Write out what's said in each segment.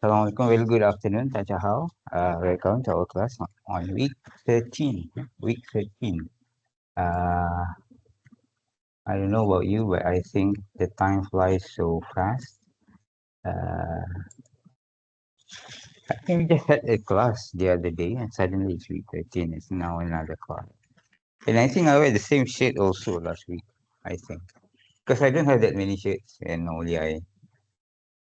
Assalamualaikum, very good afternoon, Tajahau. Welcome to our class on week 13. Week 13. Uh, I don't know about you, but I think the time flies so fast. Uh, I think we just had a class the other day, and suddenly it's week 13. It's now another class. And I think I wear the same shirt also last week, I think. Because I don't have that many shirts, and only I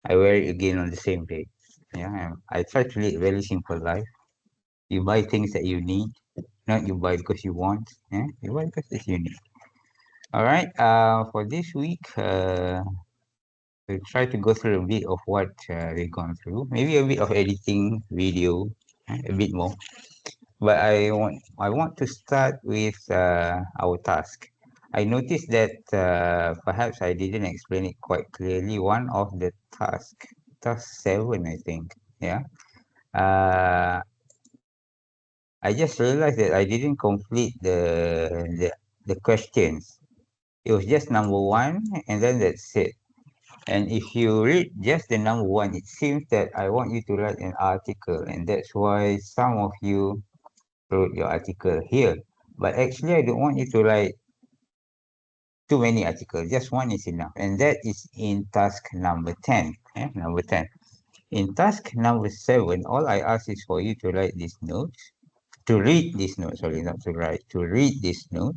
wear it again on the same day. Yeah, I try to lead a very simple life. You buy things that you need, not you buy because you want. You buy because it's unique. All right. For this week, we'll try to go through a bit of what we've gone through. Maybe a bit of editing video, a bit more. But I want to start with our task. I noticed that perhaps I didn't explain it quite clearly. One of the task 7, I think. Yeah. Uh, I just realized that I didn't complete the questions. It was just number one, and then that's it. And if you read just the number one, it seems that I want you to write an article, and that's why some of you wrote your article here. But actually, I don't want you to write too many articles. Just one is enough, and that is in task number 10. Number 10. In task number 7, all I ask is for you to write these notes, to read this note. Sorry, not to write, to read this note.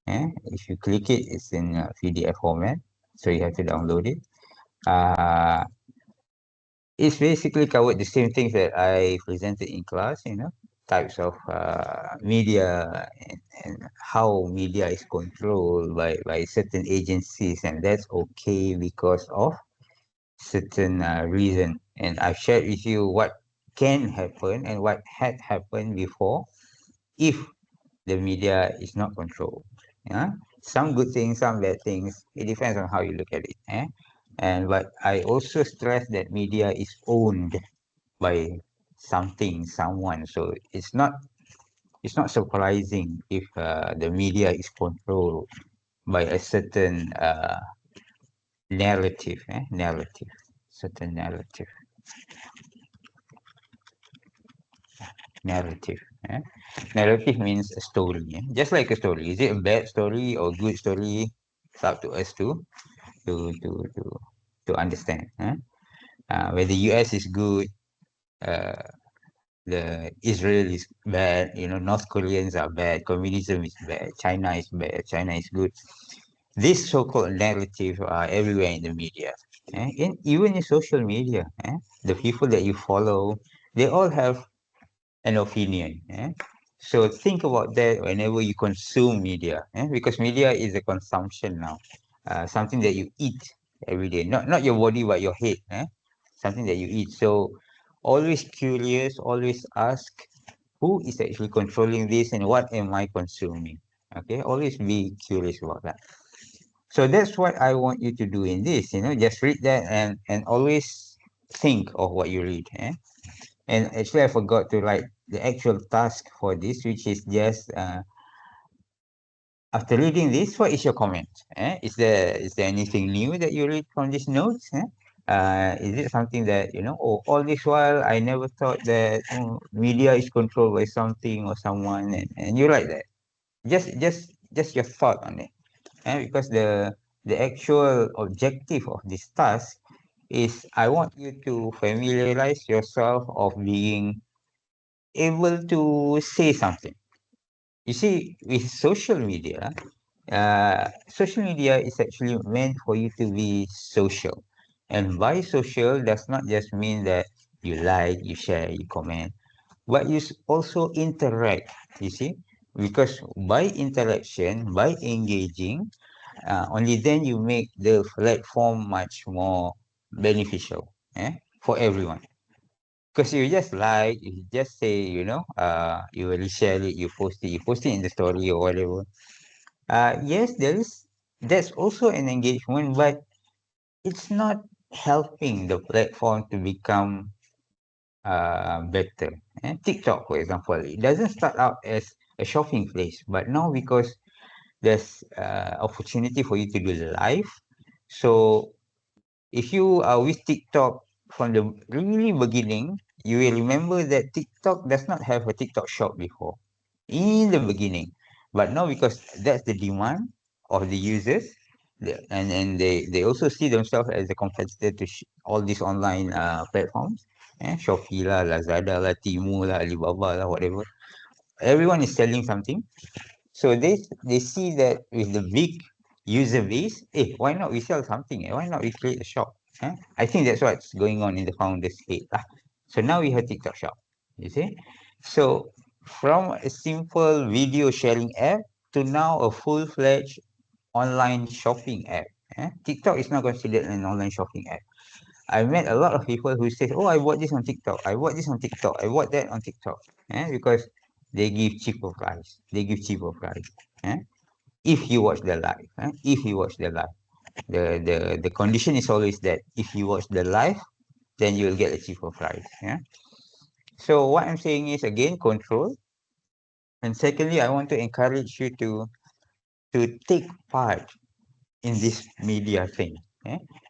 If you click it, it's in PDF format, so you have to download it. It's basically covered the same things that I presented in class, types of media and how media is controlled by certain agencies, and that's okay because of certain reason. And I've shared with you what can happen and what had happened before if the media is not controlled. Yeah, some good things, some bad things. It depends on how you look at it. And but I also stress that media is owned by something, someone. So it's not surprising if the media is controlled by a certain narrative, certain narrative. Eh? Narrative means a story. Just like a story. Is it a bad story or good story? It's up to us to to to to understand. Whether US is good, uh, the Israel is bad, North Koreans are bad, communism is bad, China is bad, China is good. This so-called narrative are everywhere in the media, even in social media. The people that you follow, they all have an opinion. So think about that whenever you consume media, because media is a consumption now, something that you eat every day, not your body but your head, something that you eat. So always curious, always ask who is actually controlling this and what am I consuming. Okay, always be curious about that. So that's what I want you to do in this. Just read that and always think of what you read. And actually, I forgot to write the actual task for this, which is just after reading this, what is your comment? Is there anything new that you read from these notes? Is it something that all this while I never thought that media is controlled by something or someone, and you like that? Just your thought on it. Because the actual objective of this task is I want you to familiarize yourself of being able to say something. You see, with social media is actually meant for you to be social. And by social does not just mean that you like, you share, you comment, but you also interact, you see? Because by interaction, by engaging, only then you make the platform much more beneficial for everyone. Because you just like, you just say, you will share it, you post it in the story or whatever. Yes, that's also an engagement, but it's not helping the platform to become better. TikTok, for example, it doesn't start out as a shopping place, but now because there's opportunity for you to do live, so if you are with TikTok from the really beginning, you will remember that TikTok does not have a TikTok shop before in the beginning. But now, because that's the demand of the users, and they also see themselves as a competitor to all these online platforms, Shopee lah, Lazada lah, Temu lah, Alibaba lah, whatever. Everyone is selling something. So they see that with the big user base, why not we sell something? Why not we create a shop? I think that's what's going on in the founder's head. So now we have TikTok shop. You see? So from a simple video sharing app to now a full-fledged online shopping app. TikTok is not considered an online shopping app. I met a lot of people who say, "Oh, I bought this on TikTok. I bought this on TikTok. I bought that on TikTok." Because they give cheaper price. They give cheaper price. Eh? If you watch the live, if you watch the live, the condition is always that if you watch the live, then you will get a cheaper price. So what I'm saying is again control, and secondly, I want to encourage you to take part in this media thing,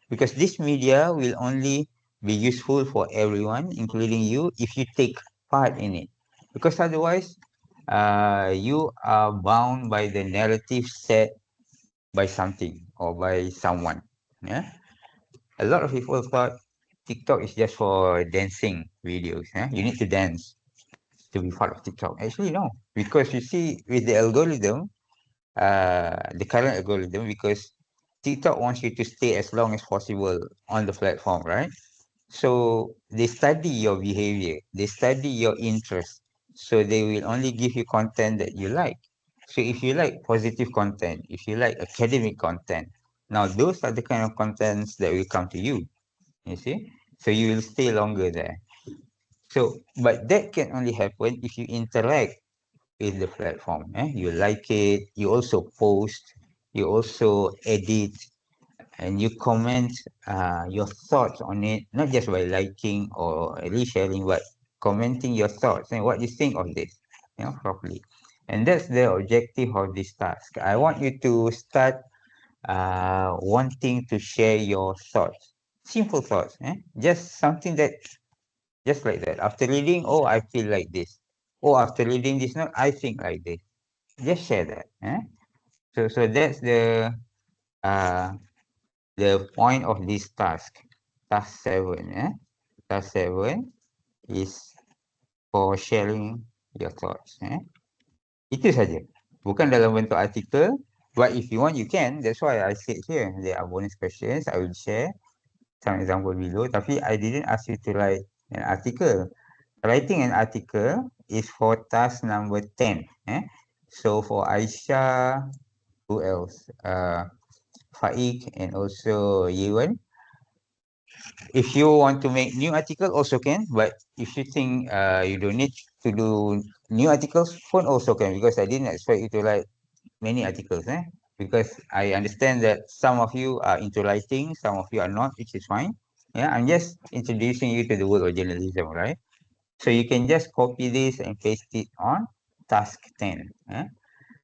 because this media will only be useful for everyone, including you, if you take part in it. Because otherwise, you are bound by the narrative set by something or by someone. Yeah, a lot of people thought TikTok is just for dancing videos. You need to dance to be part of TikTok. Actually, no, because you see, with the algorithm, the current algorithm, because TikTok wants you to stay as long as possible on the platform, right? So they study your behavior, they study your interest. So they will only give you content that you like. So if you like positive content, if you like academic content, now those are the kind of contents that will come to you see? So you will stay longer there. So, but that can only happen if you interact with the platform. You like it, you also post, you also edit, and you comment your thoughts on it, not just by liking or resharing, but commenting your thoughts and what you think of this, properly. And that's the objective of this task. I want you to start wanting to share your thoughts, simple thoughts, just something that, just like that. After reading, oh, I feel like this. Oh, after reading this note, I think like this. Just share that. So that's uh, the point of this task. Task 7. Task 7 is for sharing your thoughts. Itu saja. Bukan dalam bentuk artikel. But if you want, you can. That's why I said here, there are bonus questions. I will share some example below. Tapi I didn't ask you to write an article. Writing an article is for task number 10. So for Aisyah, who else? Faik and also Yewan. If you want to make new article, also can. But if you think you don't need to do new articles, phone also can, because I didn't expect you to write many articles. Because I understand that some of you are into writing, some of you are not, which is fine. I'm just introducing you to the world of journalism, right? So you can just copy this and paste it on task 10.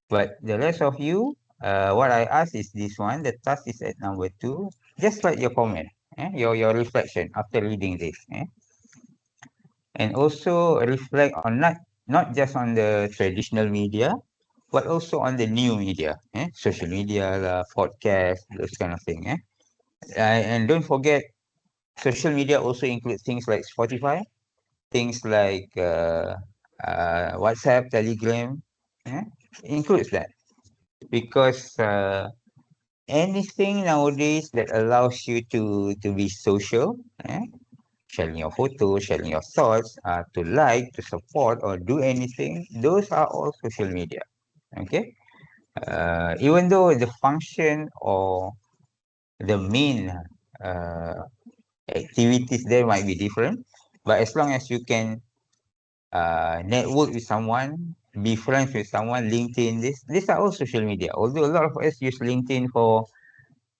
But the rest of you, what I ask is this one. The task is at number 2. Just write your comment, your reflection after reading this. And also reflect on not just on the traditional media, but also on the new media, social media, podcast, those kind of thing. And don't forget, social media also includes things like Spotify, things like WhatsApp, Telegram, includes that, because anything nowadays that allows you to be social, sharing your photos, sharing your thoughts, to like, to support, or do anything, those are all social media. Okay, even though the function or the main uh, activities there might be different, but as long as you can network with someone, be friends with someone, LinkedIn, these are all social media. Although a lot of us use LinkedIn for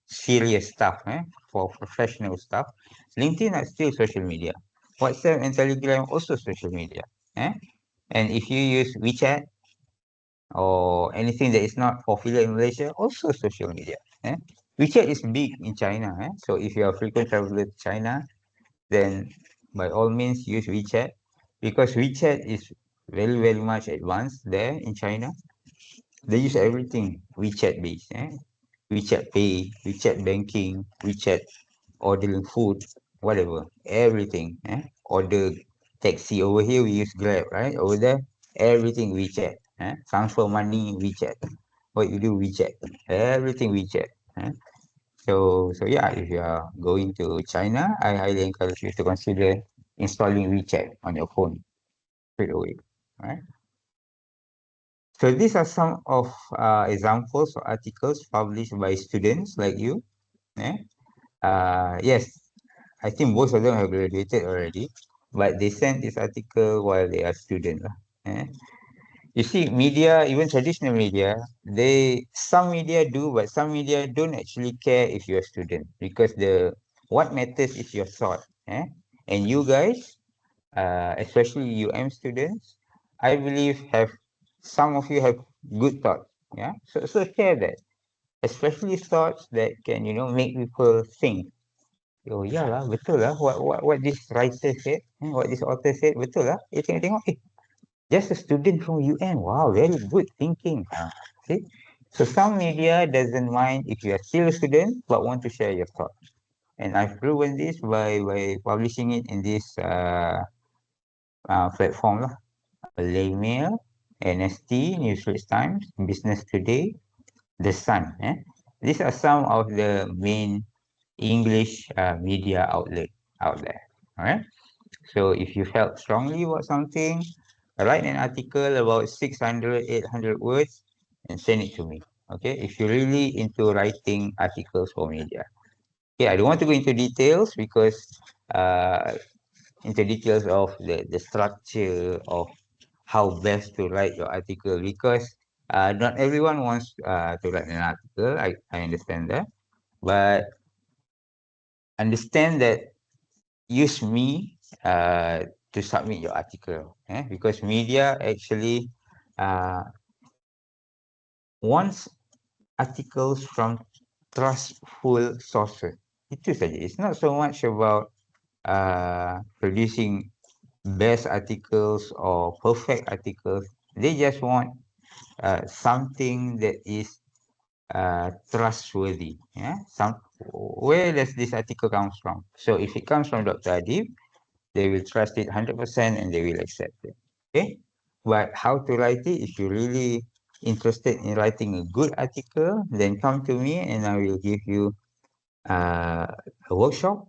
serious stuff, for professional stuff, LinkedIn are still social media. WhatsApp and Telegram also social media. And if you use WeChat or anything that is not popular in Malaysia, also social media. WeChat is big in China. So if you are a frequent traveler to China, then by all means use WeChat, because WeChat is very, very much advanced there in China. They use everything WeChat based, WeChat Pay, WeChat banking, WeChat ordering food, whatever, everything. Order taxi over here, we use Grab, right? Over there, everything WeChat. Transfer money, WeChat. What you do, WeChat. Everything WeChat. Eh? So yeah, if you are going to China, I highly encourage you to consider installing WeChat on your phone straight away. Right? So these are some of examples of articles published by students like you. Eh? Yes, I think most of them have graduated already, but they sent this article while they are students. Eh? You see, media, even traditional media, some media do, but some media don't actually care if you're a student, because the what matters is your thought. And you guys, especially students, I believe have some of you have good thoughts. Yeah, so share that, especially thoughts that can make people think. Oh ya lah, betul lah. What this writer said, what this author said, betul lah. Tengok, just a student from UN. Wow, very good thinking. See, so some media doesn't mind if you are still a student but want to share your thoughts. And I've proven this by publishing it in this platform lah. Malay Mail, NST, News Straits Times, Business Today, The Sun. These are some of the main English media outlet out there. All right. So if you felt strongly about something, write an article about 600, 800 words and send it to me. Okay. If you're really into writing articles for media. Okay. I don't want to go into details because uh, into details of the structure of how best to write your article, because not everyone wants to write an article. I understand that. But understand that use me to submit your article, because media actually uh, wants articles from trustful sources. Itu saja. It's not so much about producing best articles or perfect articles. They just want something that is trustworthy. Where does this article comes from? So if it comes from Dr. Adib, they will trust it 100% and they will accept it. Okay. But how to write it? If you're really interested in writing a good article, then come to me and I will give you a workshop.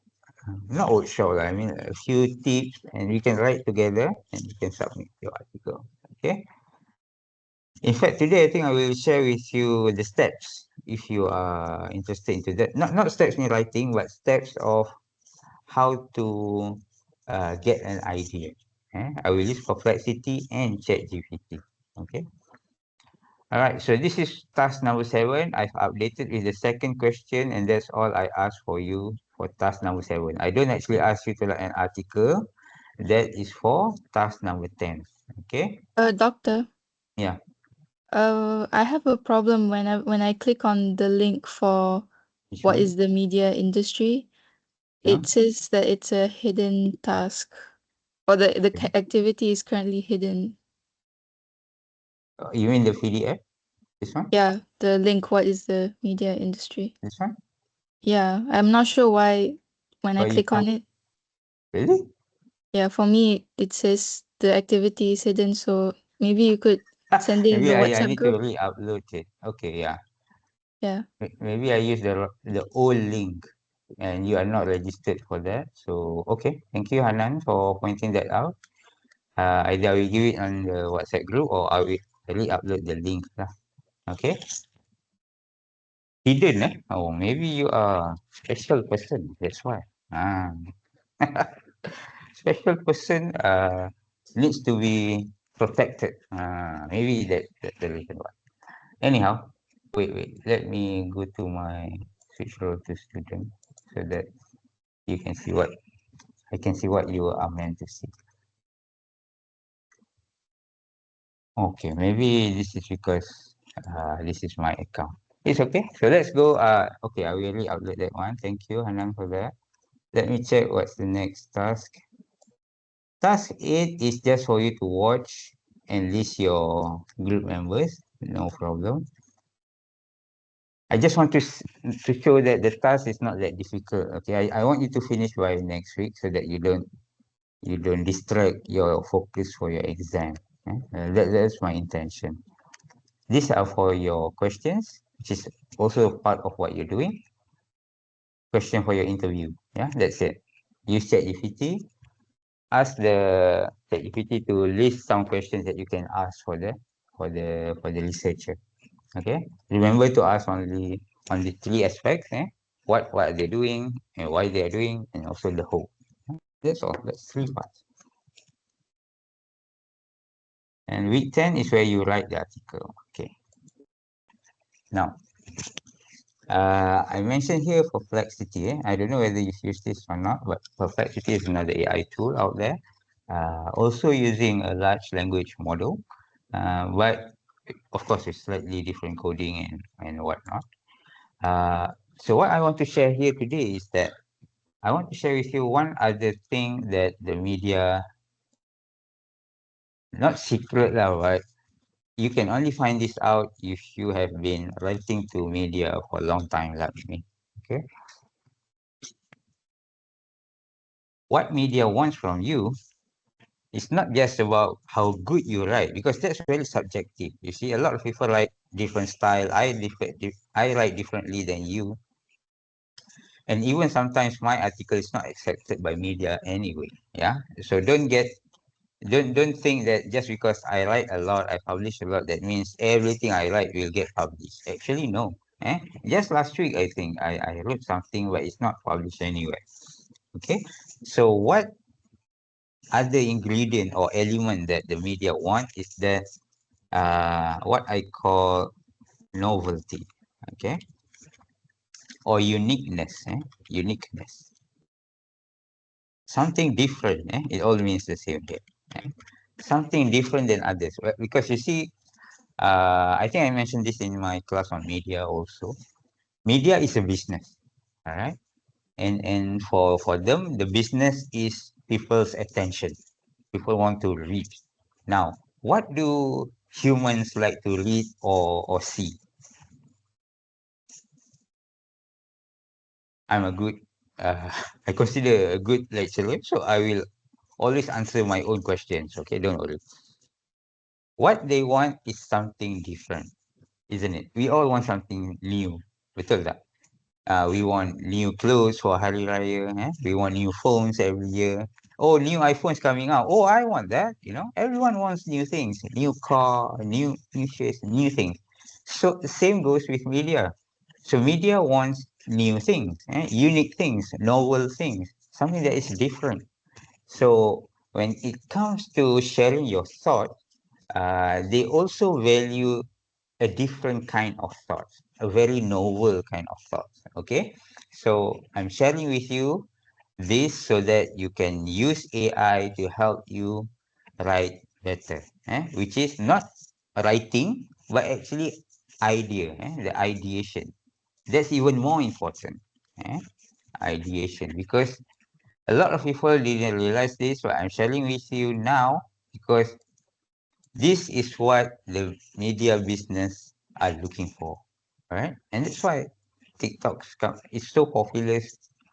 Not workshop, I mean a few tips, and we can write together and you can submit your article. Okay. In fact, today I think I will share with you the steps if you are interested into that. Not steps in writing, but steps of how to get an idea. I will use Perplexity and ChatGPT. Okay. All right. So this is task number 7. I've updated with the second question, and that's all I ask for you for task number 7. I don't actually ask you to write an article. That is for task number 10. Okay. Doctor, Yeah. I have a problem when I click on the link for Which what one? is the media industry. Yeah. It says that it's a hidden task, or the activity is currently hidden. You mean the PDF? This one? Yeah, the link, what is the media industry? This one? Yeah, I'm not sure why when I Or you click on it. really? Yeah, for me it says the activity is hidden, so maybe you could send it in Maybe the I WhatsApp need to group. re-upload it. Okay, yeah. Yeah. Maybe I use the old link and you are not registered for that. So okay, thank you Hanan for pointing that out. Either I will give it on the WhatsApp group or I will re-upload the link lah. Okay. Hidden Oh, maybe you are special person. That's why. Ah, special person needs to be protected. Maybe that's the reason why. Anyhow, wait. Let me go to my switch role to student so that you can see what I can see what you are meant to see. Okay, maybe this is because this is my account. It's okay. So let's go. Okay, I will really upload that one. Thank you, Hanan, for that. Let me check what's the next task. Task 8 is just for you to watch and list your group members. No problem. I just want to show that the task is not that difficult. Okay, I want you to finish by next week so that you don't distract your focus for your exam. That's my intention. These are for your questions, which is also part of what you're doing. Question for your interview. Yeah, that's it. Use ChatGPT. Ask the ChatGPT to list some questions that you can ask for the researcher. Okay. Remember to ask only on the three aspects. What are they doing and why they are doing, and also the whole. That's all. That's three parts. And week 10 is where you write the article. Okay. Now, I mentioned here Perplexity. I don't know whether you've used this or not, but Perplexity is another AI tool out there. Also using a large language model, but of course with slightly different coding and whatnot. So what I want to share here today is that I want to share with you one other thing that the media, not secret lah, but you can only find this out if you have been writing to media for a long time like me. Okay. What media wants from you is not just about how good you write, because that's very subjective. You see, a lot of people write different style. I write differently than you, and even sometimes my article is not accepted by media anyway. Yeah, so don't think that just because I write a lot, I publish a lot, that means everything I write will get published. Actually, no. Just last week, I think I wrote something, but it's not published anywhere. Okay. So what other ingredient or element that the media want is that what I call novelty, okay, or uniqueness. Uniqueness, something different. It all means the same here. eh? Something different than others. Because you see, I think I mentioned this in my class on media also. Media is a business, all right, and for them, the business is people's attention. People want to read. Now, what do humans like to read or see? I'm a good, I consider a good lecturer, so I will always answer my own questions. Okay, don't worry. What they want is something different, isn't it? We all want something new. Betul tak? We want new clothes for Hari Raya. We want new phones every year. Oh, new iPhones coming out. Oh, I want that. Everyone wants new things, new car, new shirts, new things. So the same goes with media. So media wants new things, unique things, novel things, something that is different. So when it comes to sharing your thought, they also value a different kind of thoughts, a very novel kind of thoughts. Okay, so I'm sharing with you this so that you can use AI to help you write better, which is not writing, but actually the ideation. That's even more important, eh? Ideation, because a lot of people didn't realize this, but I'm sharing with you now because this is what the media business are looking for, right? And that's why TikTok's come. It's so popular.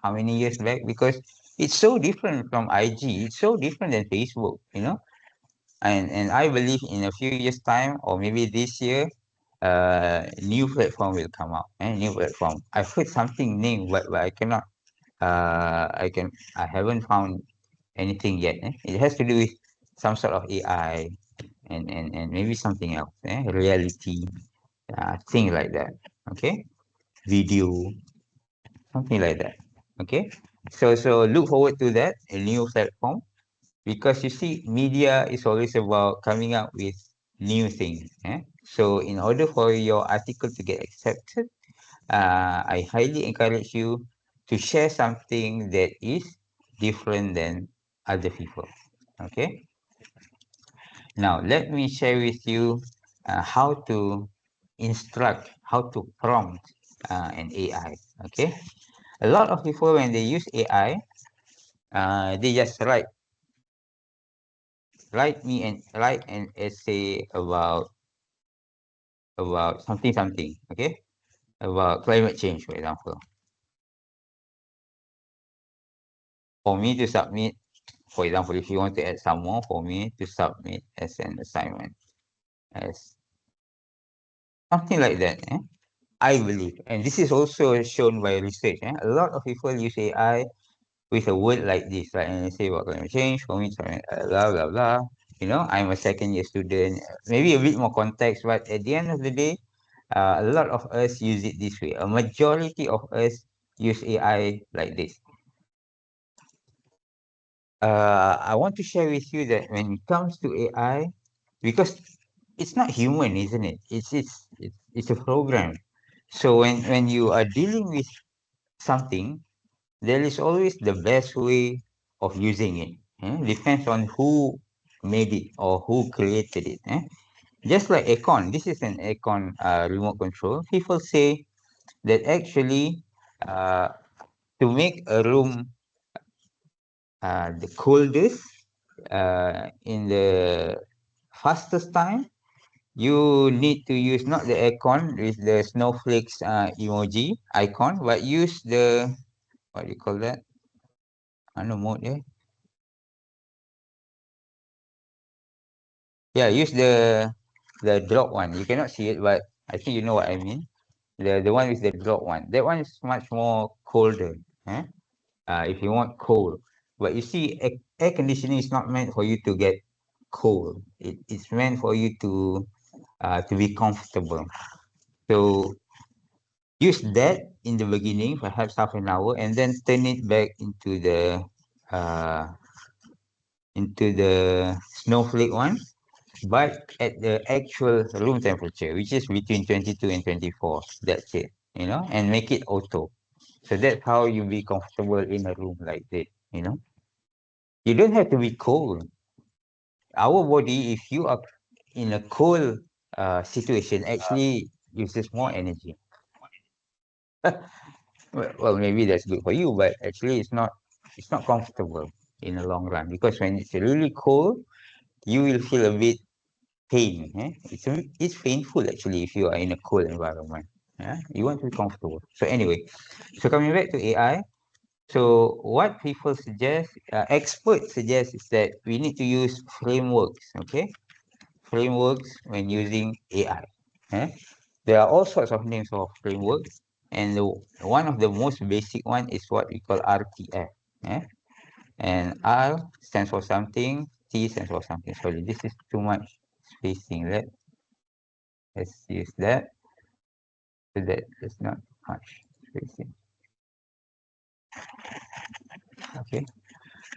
How many years back? Because it's so different from IG. It's so different than Facebook. And I believe in a few years time or maybe this year, new platform will come out. And new platform. I've heard something new, but I cannot. I haven't found anything yet. It has to do with some sort of AI and maybe something else, reality, thing like that. Okay, video, something like that. Okay, so look forward to that, a new platform, because you see, media is always about coming up with new things. So in order for your article to get accepted, I highly encourage you to share something that is different than other people. Okay. Now, let me share with you how to instruct, how to prompt an AI. Okay. A lot of people, when they use AI, they just write an essay about something, okay, about climate change, for example. For me to submit, for example, if you want to add some more, for me to submit as an assignment, as something like that, I believe, and this is also shown by research. A lot of people use AI with a word like this, right? And they say about climate change, for me, blah blah blah. I'm a second year student. Maybe a bit more context, but at the end of the day, a lot of us use it this way. A majority of us use AI like this. I want to share with you that when it comes to AI, because it's not human, isn't it? It's a program. So when you are dealing with something, there is always the best way of using it. Depends on who made it or who created it. Just like aircon, this is an aircon remote control. People say that actually uh, to make a room the coldest in the fastest time, you need to use not the aircon with the snowflakes emoji icon, but use the, what do you call that? Ano mode eh? Yeah, use the drop one. You cannot see it, but I think you know what I mean. The one with the drop one. That one is much more colder. Eh? If you want cold. But you see, air conditioning is not meant for you to get cold. It's meant for you to be comfortable. So use that in the beginning, perhaps half an hour, and then turn it back uh, into the snowflake one, but at the actual room temperature, which is between 22 and 24. That's it, and make it auto. So that's how you be comfortable in a room like this. You don't have to be cold. Our body, if you are in a cold situation, actually uses more energy. Well, maybe that's good for you, but actually it's not comfortable in the long run, because when it's really cold, you will feel a bit pain. It's painful actually if you are in a cold environment. You want to be comfortable. So anyway, so coming back to AI, so what people suggest, experts suggest, is that we need to use frameworks. Okay, frameworks when using AI. eh? There are all sorts of names of frameworks, and one of the most basic one is what we call RTF. eh? And R stands for something, T stands for something. Sorry, this is too much spacing. Let's use that so that there's not much spacing. Okay.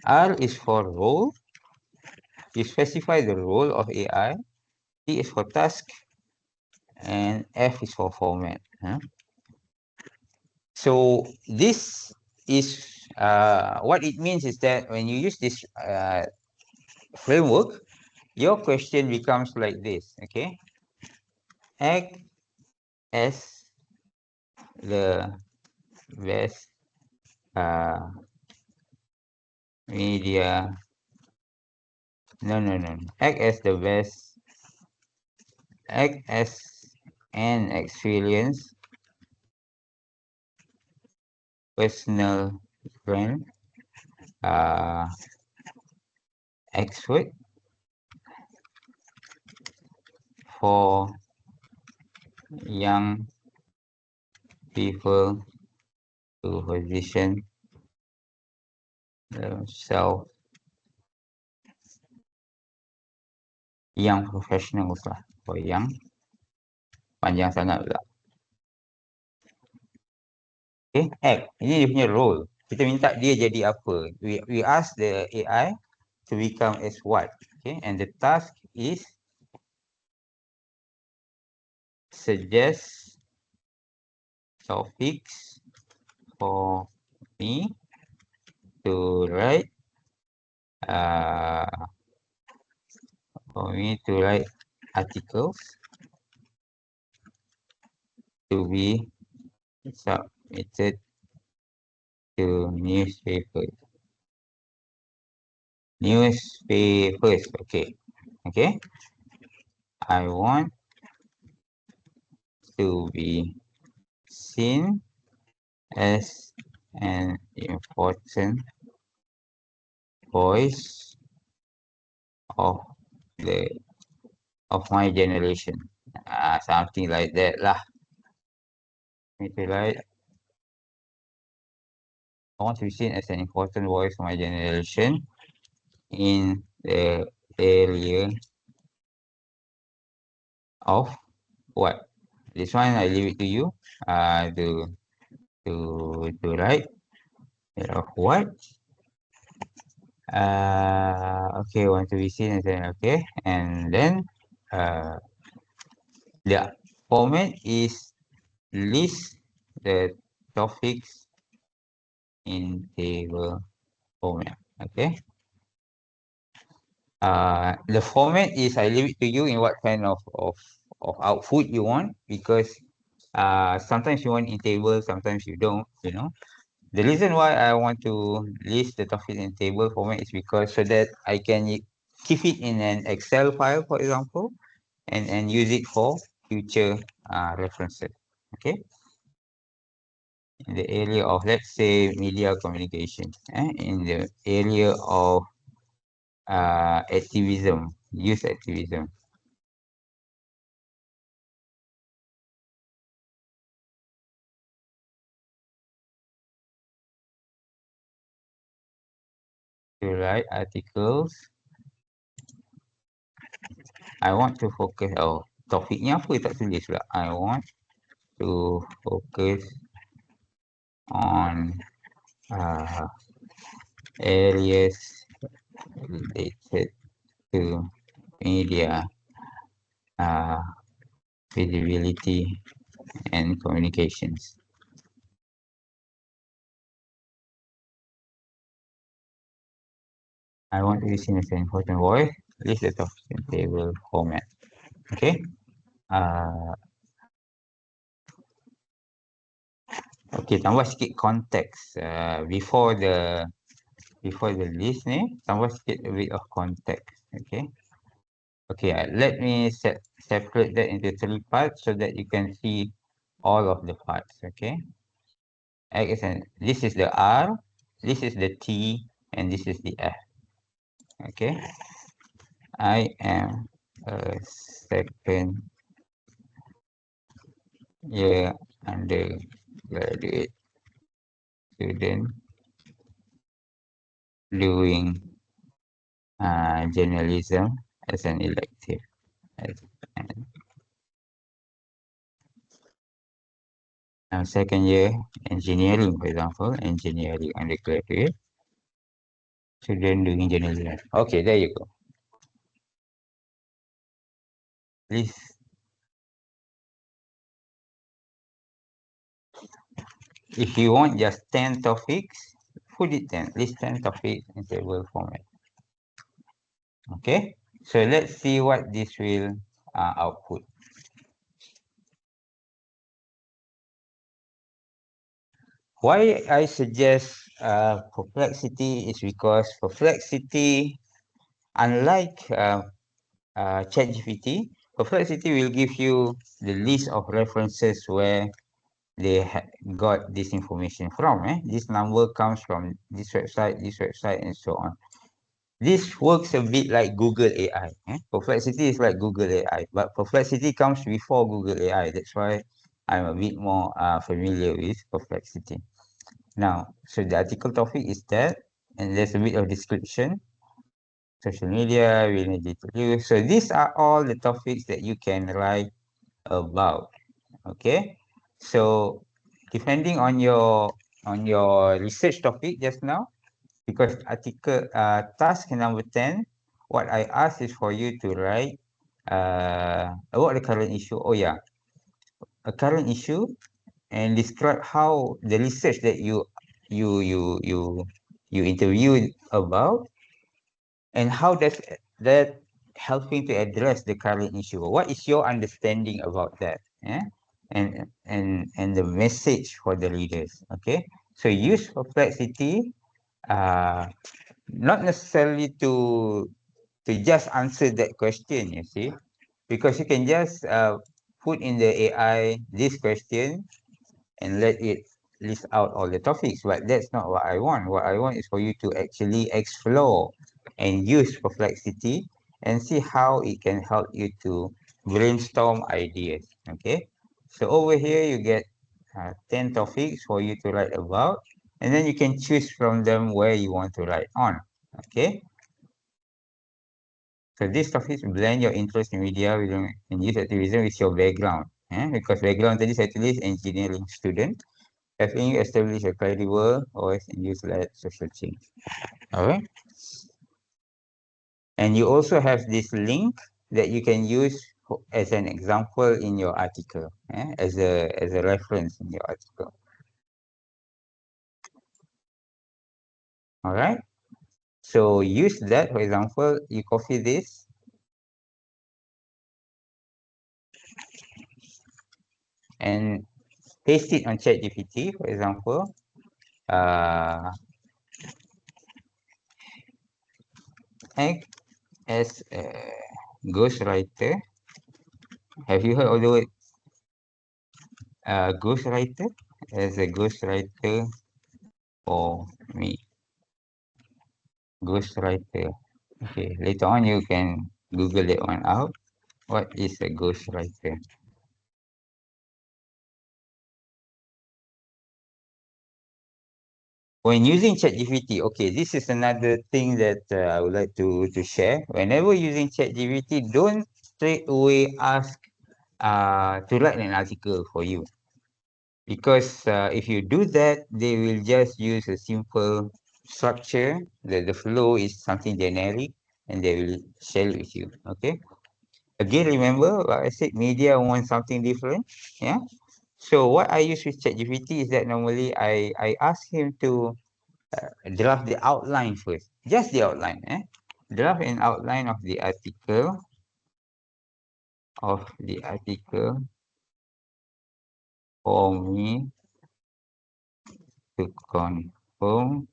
R is for role. You specify the role of AI. T is for task, and F is for format. So this is what it means is that when you use this framework, your question becomes like this. Okay, act as the best uh, media. No. Act as the best. Act as an experienced personal friend, uh, expert for young people to position themselves, young professionals lah, for young, panjang sangat pula. Okay, act. Ini dia punya role. Kita minta dia jadi apa. We ask the AI to become as what. Okay, and the task is suggest topics for me to write, uh, articles to be submitted to newspapers. Newspapers. Okay. Okay. I want to be seen as an important voice of the of my generation. Something like that lah. Maybe like I want to be seen as an important voice of my generation in the area of what? This one I leave it to you. To write. Of what? Okay, want to be seen as an okay, and then uh, the format is list the topics in table format. Okay. The format is I leave it to you in what kind of output you want because sometimes you want in table, sometimes you don't, you know. The reason why I want to list the topic in table format is because so that I can keep it in an Excel file, for example, and use it for future references. Okay. In the area of, let's say, media communication, in the area of activism, youth activism. To write articles, I want to focus. Oh, topiknya apa tak tulis pula. I want to focus on uh, areas related to media uh, visibility and communications. I want to be seen as an important voice. List the topics in table format. Okay. Okay, tambah sikit konteks before the list ni, tambah sikit a bit of context. Okay. Okay, let me separate that into 3 parts so that you can see all of the parts. Okay. This is the R, this is the T, and this is the F. Okay. I am a second year undergraduate student doing journalism as an elective. Second year engineering, for example, engineering undergraduate student doing journalism. Okay, there you go. Please, if you want just 10 topics, put it 10, list 10 topics in table format. Okay, so let's see what this will output. Why I suggest perplexity is because perplexity, unlike ChatGPT, perplexity will give you the list of references where they got this information from. This number comes from this website, and so on. This works a bit like Google AI. Perplexity is like Google AI, but Perplexity comes before Google AI. That's why I'm a bit more familiar with Perplexity. Now, so the article topic is that, and there's a bit of description. Social media, we need to use. So these are all the topics that you can write about. Okay, so depending on your research topic just now, because article task number 10, what I asked is for you to write about the current issue. Oh yeah, a current issue, and describe how the research that you interviewed about, and how does that helping to address the current issue. What is your understanding about that? Yeah, and the message for the readers. Okay, So use perplexity, not necessarily to just answer that question, you see, because you can just put in the AI this question and let it list out all the topics, but that's not what I want. What I want is for you to actually explore and use perplexity and see how it can help you to brainstorm ideas. Okay, so over here you get 10 topics for you to write about, and then you can choose from them where you want to write on. Okay, so these topics blend your interest in media and youth activism with your background. Because background tadi saya tulis engineering student, helping you establish a credible voice in youth-led social change. All right. And you also have this link that you can use as an example in your article, as a reference in your article. All right. So use that. For example, you copy this and paste it on ChatGPT, for example. Act as a ghostwriter. Have you heard of the word ghostwriter? As a ghostwriter for me. Ghostwriter. Okay, later on you can Google that one out. What is a ghostwriter? When using ChatGPT, okay, this is another thing that I would like to share. Whenever using ChatGPT, don't straight away ask to write an article for you. Because if you do that, they will just use a simple structure. The flow is something generic and they will share it with you. Okay. Again, remember, like I said, media wants something different. Yeah. So what I use with ChatGPT is that normally I ask him to draft the outline first, just the outline. Draft an outline of the article for me to confirm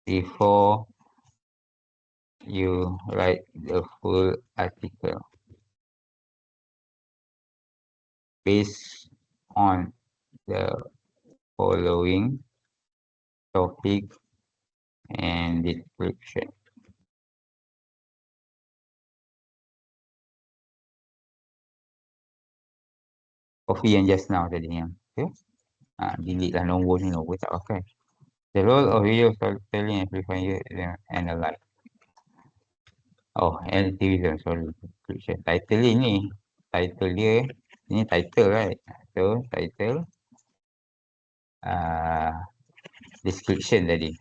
before you write the full article based on the following topic and description. Copy yang just now tadi yang. Okay. Delete lah nombor ni, nombor tak pakai. The role of video storytelling amplifier and the like. Oh, activism, sorry. Description. Title ni. Title dia. Ini title, right? So, title. Description tadi.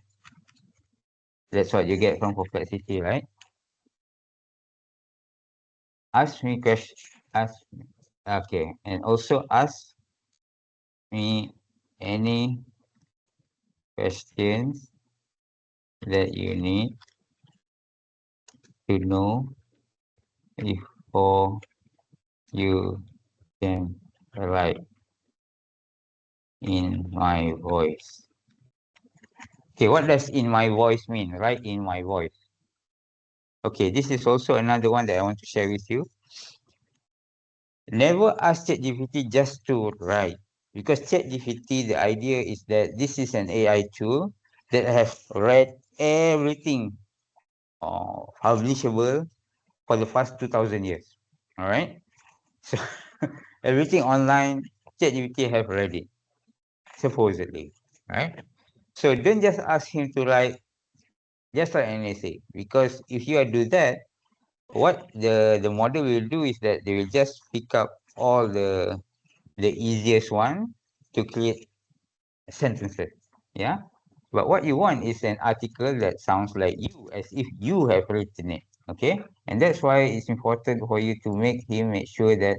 That's what you get from perplexity, right? Ask me question. Okay, and also ask me any questions that you need to know before you can write in my voice. Okay, what does in my voice mean? Write in my voice. Okay, this is also another one that I want to share with you. Never ask ChatGPT just to write, because ChatGPT, the idea is that this is an AI tool that has read everything publishable for the past 2,000 years. All right. So everything online, ChatGPT have read it, supposedly. Right. So don't just ask him to write just like an essay, because if you do that, what the model will do is that they will just pick up all the easiest one to create sentences. Yeah. But what you want is an article that sounds like you, as if you have written it. Okay. And that's why it's important for you to make sure that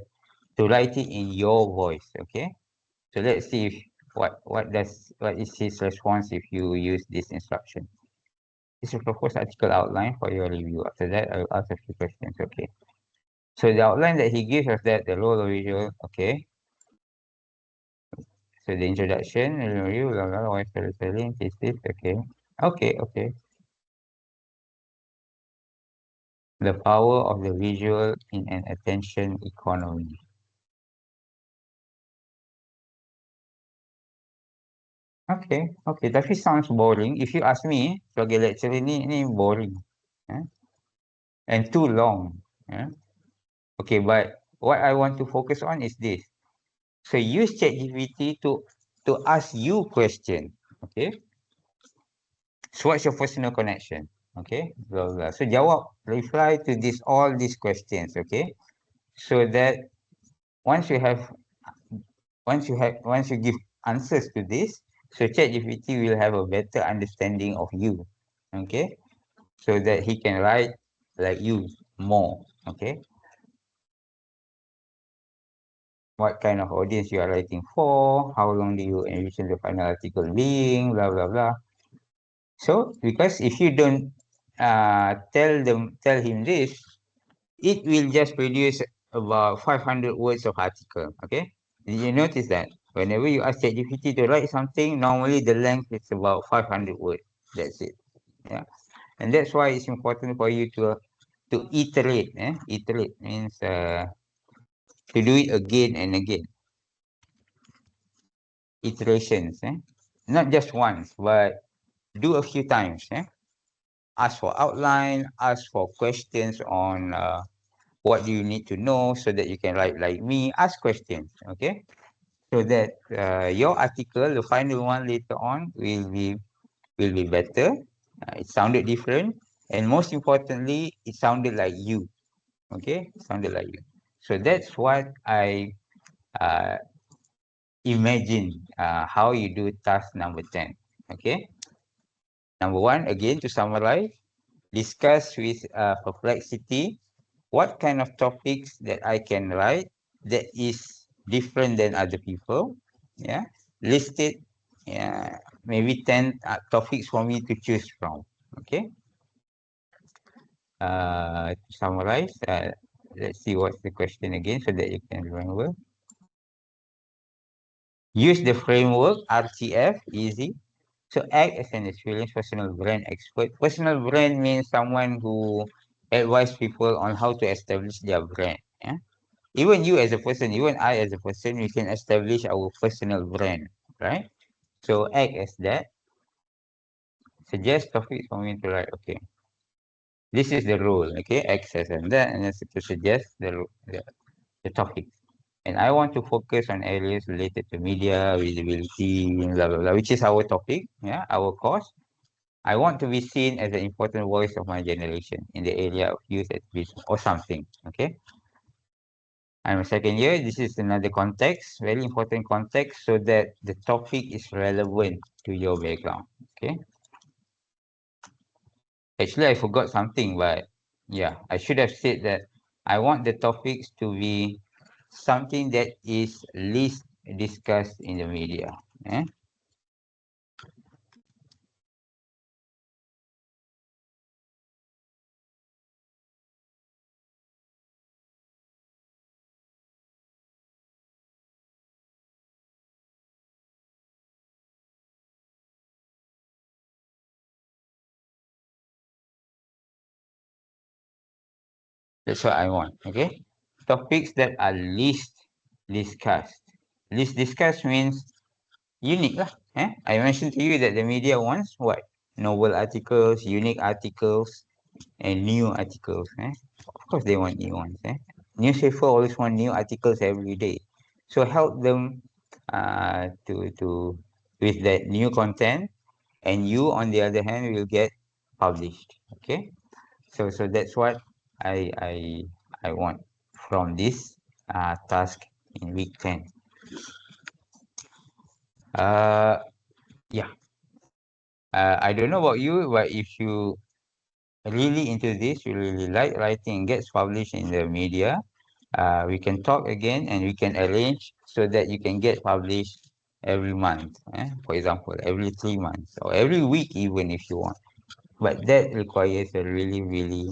to write it in your voice. Okay. So let's see if what is his response if you use this instruction. This is a proposed article outline for your review. After that, I'll ask a few questions. Okay. So the outline that he gives us that the role of visual, okay. So the introduction, review, blah, blah, why storytelling, this, okay. Okay. The power of the visual in an attention economy. Okay. Tapi sounds boring. If you ask me, sebagai lecturer ni boring. Eh? And too long. Eh? Okay, but what I want to focus on is this. So use ChatGPT to ask you question. Okay. So what's your personal connection? Okay. Blah, blah. So jawab, reply to all these questions. Okay. So that once you have once you give answers to this, so ChatGPT will have a better understanding of you. Okay. So that he can write like you more. Okay. What kind of audience you are writing for, how long do you envision the final article being, blah, blah, blah. So, because if you don't tell him this, it will just produce about 500 words of article, okay? Did you notice that? Whenever you ask ChatGPT to write something, normally the length is about 500 words. That's it. Yeah. And that's why it's important for you to iterate. Iterate means to do it again and again. Iterations. Not just once, but do a few times. Ask for outline, ask for questions on what do you need to know so that you can write like me. Ask questions, okay? So that your article, the final one later on, will be better. It sounded different, and most importantly, it sounded like you. Okay, it sounded like you. So that's what I uh, imagine how you do task number 10. Okay. Number one, again, to summarize, discuss with perplexity what kind of topics that I can write that is different than other people. Yeah, list it. Yeah, maybe 10 topics for me to choose from. Okay. To summarize, let's see what's the question again so that you can remember. Use the framework RTF, easy. So act as an experienced personal brand expert. Personal brand means someone who advise people on how to establish their brand. Yeah? Even you as a person, even I as a person, we can establish our personal brand, right? So act as that. Suggest topics for me to write. Okay, this is the rule. Okay, access and that, and then to suggest the topic. And I want to focus on areas related to media, visibility, blah, blah, blah, which is our topic, yeah, our course. I want to be seen as an important voice of my generation in the area of youth activism or something, okay? I'm a second year. This is another context, very important context, so that the topic is relevant to your background, okay? Actually, I forgot something, but yeah, I should have said that I want the topics to be something that is least discussed in the media. Eh? That's what I want. Okay. Topics that are least discussed. Least discussed means unique lah. I mentioned to you that the media wants what? Novel articles, unique articles, and new articles. Of course they want new ones. Newspaper always want new articles every day. So help them to with that new content, and you on the other hand will get published. Okay. So that's what I I I want from this task in week 10. Uh, yeah. I don't know about you, but if you really into this, you really like writing, gets published in the media, we can talk again and we can arrange so that you can get published every month. For example, every 3 months or every week even if you want. But that requires a really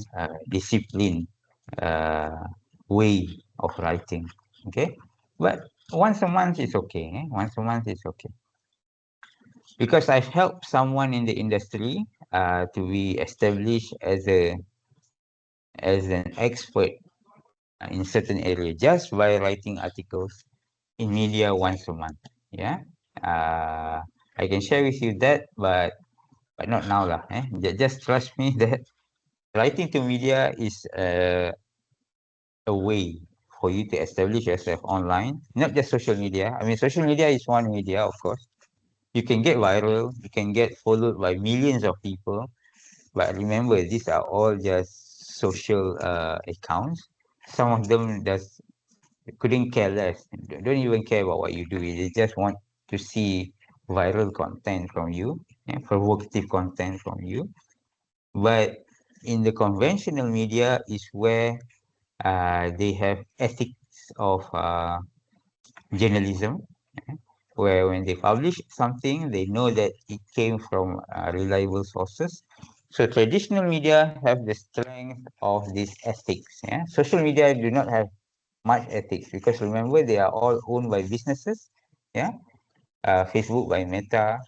disciplined uh, way of writing. Okay, but Once a month is okay. Once a month is okay. Because I've helped someone in the industry to be established as an expert in certain area just by writing articles in media once a month. Yeah. Uh, I can share with you that, but not now lah. Just trust me that writing to media is a way for you to establish yourself online, not just social media. I mean, social media is one media, of course. You can get viral, you can get followed by millions of people, but remember, these are all just social accounts. Some of them just couldn't care less, don't even care about what you do. They just want to see viral content from you, provocative content from you. But in the conventional media is where they have ethics of journalism, where when they publish something, they know that it came from reliable sources. So traditional media have the strength of these ethics. Yeah? Social media do not have much ethics because remember they are all owned by businesses. Yeah, Facebook by Meta,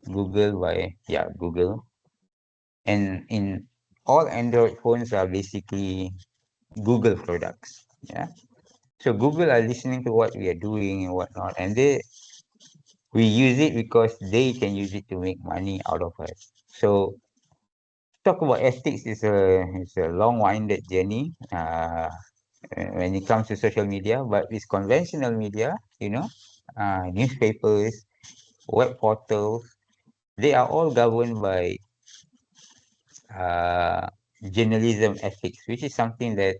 Google by Google, and in all Android phones are basically Google products. Yeah, so Google are listening to what we are doing and whatnot, and we use it because they can use it to make money out of us. So talk about ethics is a long-winded journey when it comes to social media, but with conventional media, newspapers, web portals, they are all governed by uh, journalism ethics, which is something that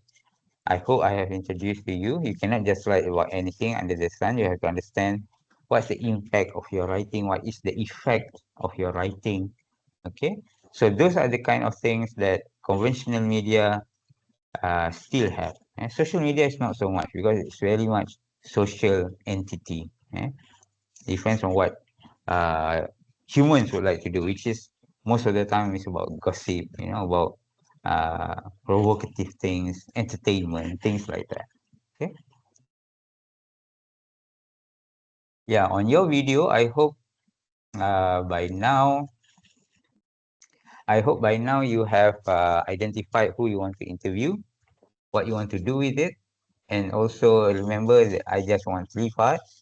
I hope I have introduced to you. You cannot just write about anything under the sun. You have to understand what's the impact of your writing, what is the effect of your writing. Okay, so those are the kind of things that conventional media still have. And social media is not so much because it's very much social entity. Depends on what uh, humans would like to do, which is most of the time is about gossip, about provocative things, entertainment, things like that. Okay. Yeah, on your video, by now, I hope by now you have identified who you want to interview, what you want to do with it, and also remember that I just want three parts: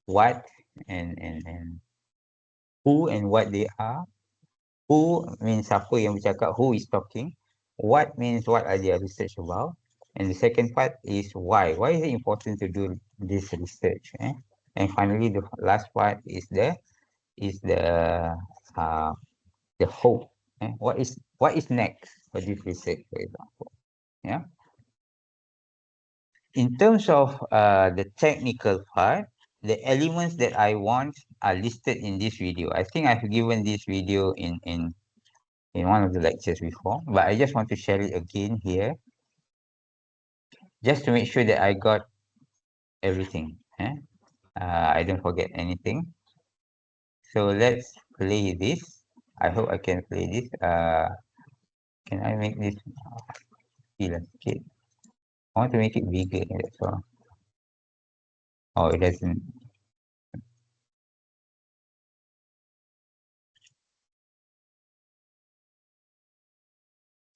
what and who and what they are. Who means siapa yang bercakap, who is talking. What means what are they research about. And the second part is why. Why is it important to do this research? And finally, the last part is uh, the hope. What is next for this research, for example? Yeah. In terms of the technical part, the elements that I want are listed in this video. I think I've given this video in one of the lectures before, but I just want to share it again here, just to make sure that I got everything. I don't forget anything. So let's play this. I hope I can play this. Can I make this okay? I want to make it bigger. That's all. Oh, it doesn't.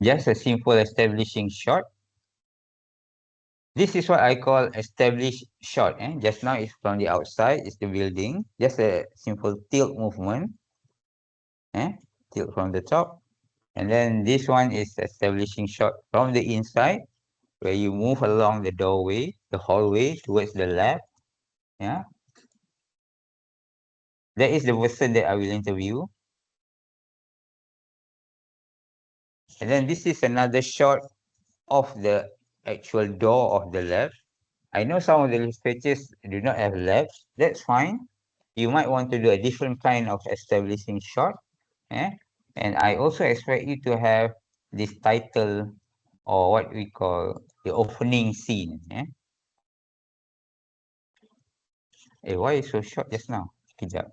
Just a simple establishing shot. This is what I call established shot. Just now it's from the outside, it's the building. Just a simple tilt movement. Tilt from the top. And then this one is establishing shot from the inside, where you move along the doorway, the hallway towards the left. Yeah. That is the person that I will interview. And then this is another shot of the actual door of the lab. I know some of the researchers do not have labs. That's fine. You might want to do a different kind of establishing shot. Yeah? And I also expect you to have this title or what we call the opening scene. Why is so short just now? Kejap.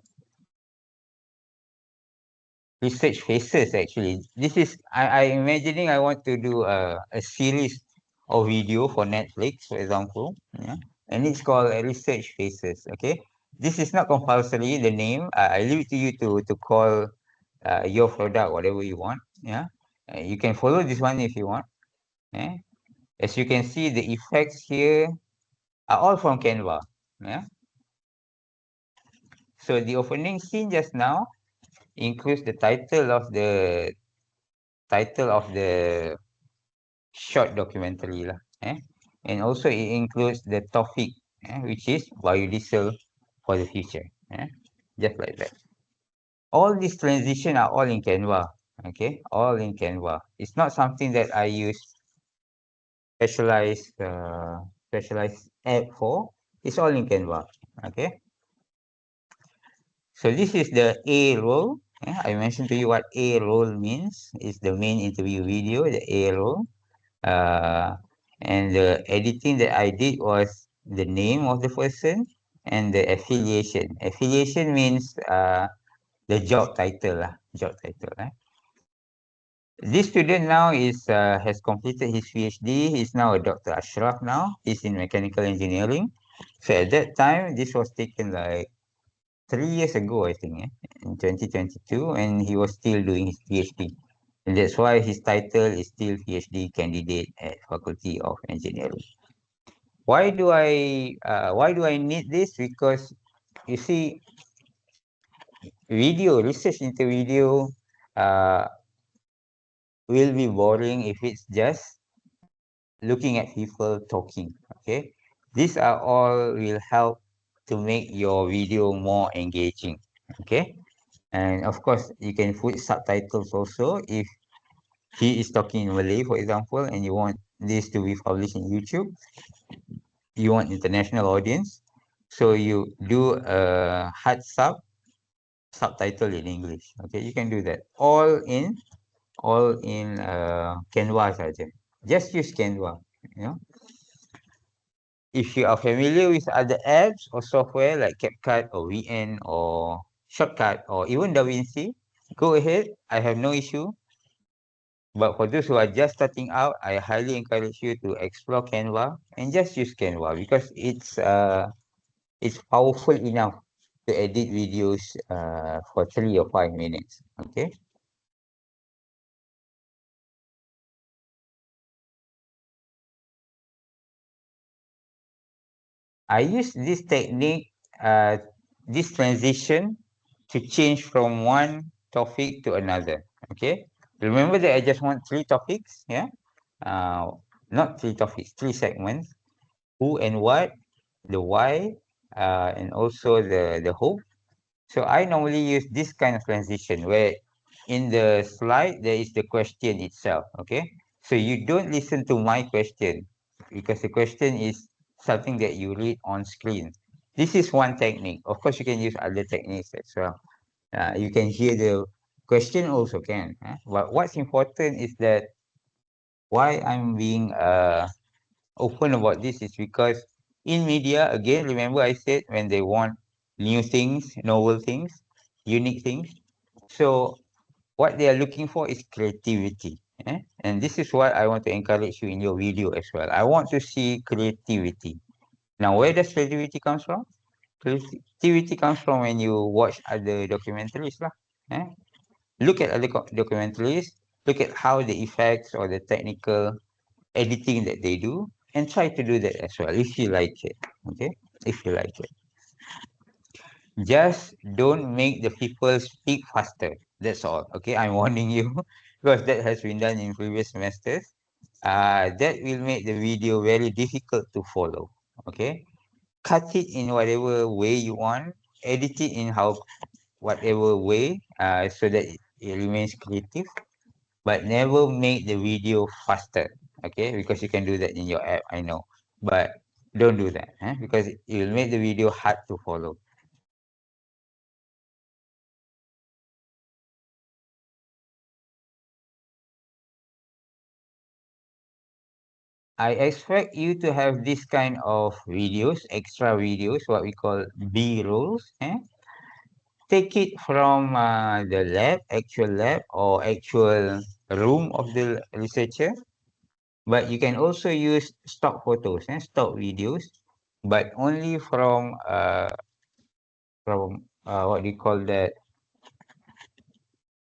Research phases actually. This is I imagining I want to do a series of video for Netflix, for example. Yeah. and it's called research phases. Okay, this is not compulsory. The name I leave it to you to call your product whatever you want. Yeah, you can follow this one if you want. Yeah, as you can see, the effects here are all from Canva. Yeah, so the opening scene just now includes the title of the short documentary lah. And also it includes the topic, which is biodiesel for the future. Just like that. All these transition are all in Canva. Okay, all in Canva. It's not something that I use specialized specialized app for. It's all in Canva. Okay. So this is the A roll. I mentioned to you what A roll means. It's the main interview video, the A roll. Uh, and the editing that I did was the name of the person and the affiliation. Affiliation means the job title lah, job title. This student now is has completed his PhD. He's now a Dr. Ashraf now. He's in mechanical engineering. So at that time, this was taken like 3 years ago, I think, in 2022, and he was still doing his PhD. And that's why his title is still PhD candidate at Faculty of Engineering. Why do I need this? Because you see, research into video uh, will be boring if it's just looking at people talking. Okay, these are all will help to make your video more engaging. Okay, and of course you can put subtitles also if he is talking in Malay, for example, and you want this to be published in YouTube. You want international audience, so you do a hard subtitle in English. Okay, you can do that all in Canva saja. Just use Canva. You know, if you are familiar with other apps or software like CapCut or VN or Shortcut or even DaVinci, go ahead. I have no issue. But for those who are just starting out, I highly encourage you to explore Canva and just use Canva because it's powerful enough to edit videos for 3 or 5 minutes. Okay. I use this technique, this transition to change from one topic to another. Okay. Remember that I just want 3 topics. Yeah. Uh, Not 3 topics, 3 segments. Who and what, the why, and also the hope. So I normally use this kind of transition where in the slide there is the question itself. Okay, so you don't listen to my question because the question is something that you read on screen. This is one technique. Of course, you can use other techniques as well. You can hear the question also can. But what's important is that why I'm being open about this is because in media, again, remember I said when they want new things, novel things, unique things. So what they are looking for is creativity. And this is what I want to encourage you in your video as well. I want to see creativity. Now, where does creativity comes from? Creativity comes from when you watch other documentaries lah. Eh? Look at other documentaries, look at how the effects or the technical editing that they do and try to do that as well if you like it. Okay, if you like it, just don't make the people speak faster. That's all. Okay, I'm warning you because that has been done in previous semesters. That will make the video very difficult to follow. Okay, cut it in whatever way you want, edit it in how whatever way so that it remains creative, but never make the video faster. Okay, because you can do that in your app, I know, but don't do that because it will make the video hard to follow. I expect you to have this kind of videos, extra videos, what we call B rolls. Take it from the lab, actual lab or actual room of the researcher, but you can also use stock photos, stock videos. but only from what do you call that,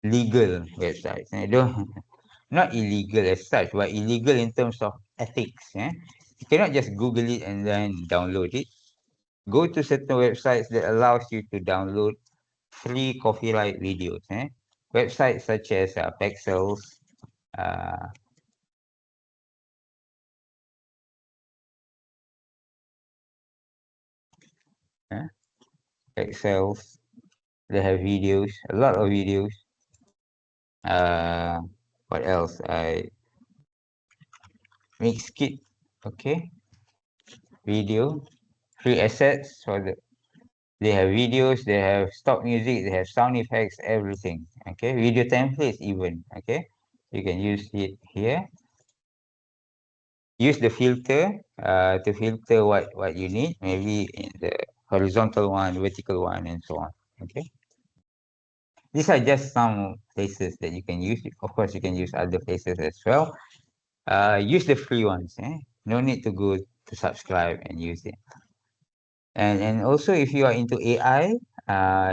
legal websites. I don't not illegal as such, but illegal in terms of ethics. You cannot just Google it and then download it. Go to certain websites that allows you to download free copyright videos. Websites such as Pexels, uh, eh, Pexels. They have videos, a lot of videos. Uh, what else? I Mixkit, okay, video, free assets for the. They have videos, they have stock music, they have sound effects, everything. Okay, video templates even. Okay, you can use it here. Use the filter to filter what you need, maybe in the horizontal one, vertical one, and so on. Okay, these are just some places that you can use. Of course, you can use other places as well. Use the free ones. No need to go to subscribe and use it. And also, if you are into AI,